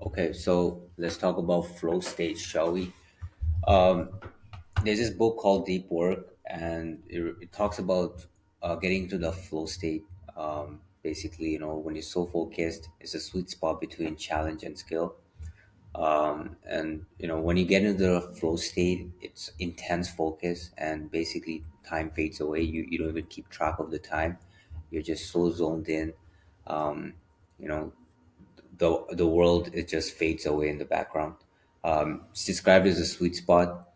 Okay, so let's talk about flow state, shall we? Um, there's this book called Deep Work, and it talks about getting to the flow state. Basically, when you're so focused, it's a sweet spot between challenge and skill. And when you get into the flow state, it's intense focus, and basically time fades away. You don't even keep track of the time. You're just so zoned in. Um, you know, the world, it just fades away in the background. It's described as a sweet spot,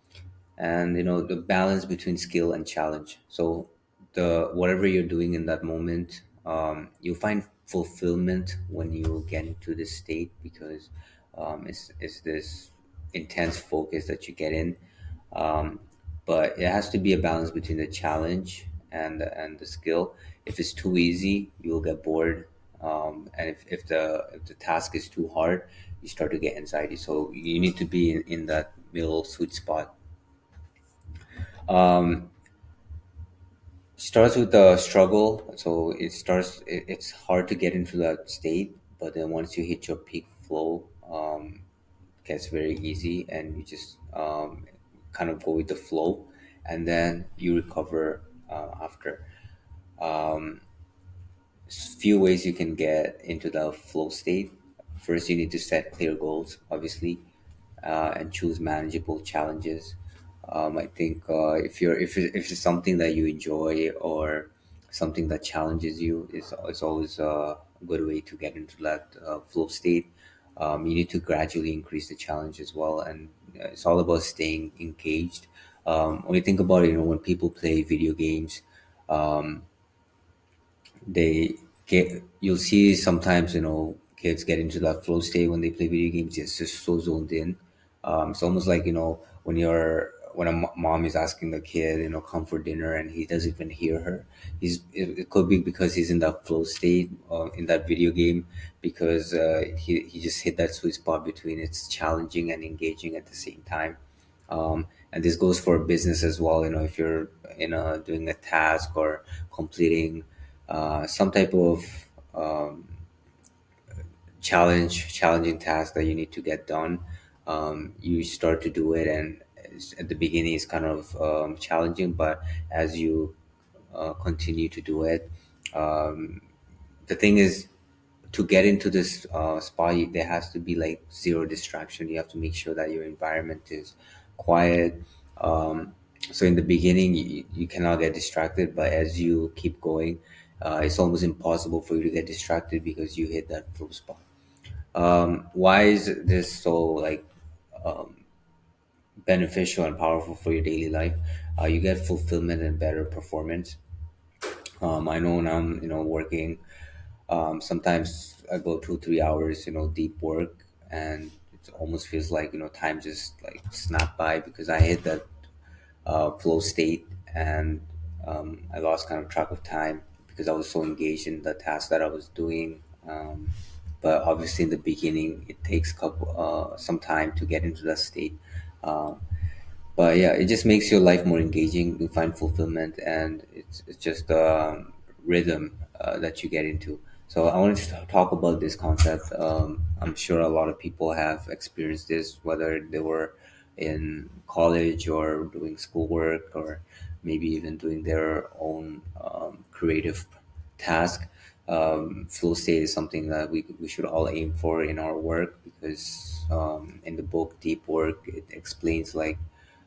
and the balance between skill and challenge. So the whatever you're doing in that moment, you'll find fulfillment when you get into this state, because it's this intense focus that you get in. um, but it has to be a balance between the challenge and the skill. If it's too easy, you'll get bored, and if the task is too hard, you start to get anxiety. So you need to be in that middle sweet spot. um, Starts with the struggle. So it's hard to get into that state, but then once you hit your peak flow, it gets very easy, and you just kind of go with the flow, and then you recover after. Few ways you can get into the flow state. First, you need to set clear goals, obviously, and choose manageable challenges. I think if it's something that you enjoy, or something that challenges you, it's always a good way to get into that flow state. You need to gradually increase the challenge as well, and it's all about staying engaged. When you think about it, when people play video games, um, they get you'll see sometimes, kids get into that flow state when they play video games. It's just so zoned in. It's almost like, when a mom is asking the kid, come for dinner, and he doesn't even hear her. It could be because he's in that flow state, in that video game, because he just hit that sweet spot between it's challenging and engaging at the same time. And this goes for business as well. If you're doing a task, or completing some type of um, challenging task that you need to get done. You start to do it, and at the beginning it's kind of challenging, but as you continue to do it, um, the thing is, to get into this spot, there has to be like zero distraction. You have to make sure that your environment is quiet. um, so in the beginning, you cannot get distracted, but as you keep going, it's almost impossible for you to get distracted, because you hit that flow spot. Why is this so, like, um, beneficial and powerful for your daily life? You get fulfillment and better performance. I know when I'm working, sometimes I go 2 3 hours, deep work, and it almost feels like time just like snap by, because I hit that flow state, and I lost kind of track of time, because I was so engaged in the task that I was doing. But obviously, in the beginning, it takes some time to get into that state. Um, but yeah, it just makes your life more engaging. You find fulfillment, and it's just rhythm that you get into. So I wanted to talk about this concept. I'm sure a lot of people have experienced this, whether they were in college, or doing schoolwork, or maybe even doing their own creative task. Flow state is something that we should all aim for in our work, because in the book Deep Work, it explains, like,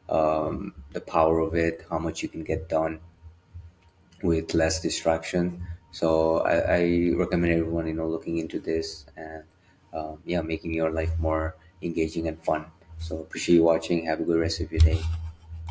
the power of it, how much you can get done with less distraction. So I recommend everyone, looking into this, and yeah, making your life more engaging and fun. So appreciate you watching. Have a good rest of your day.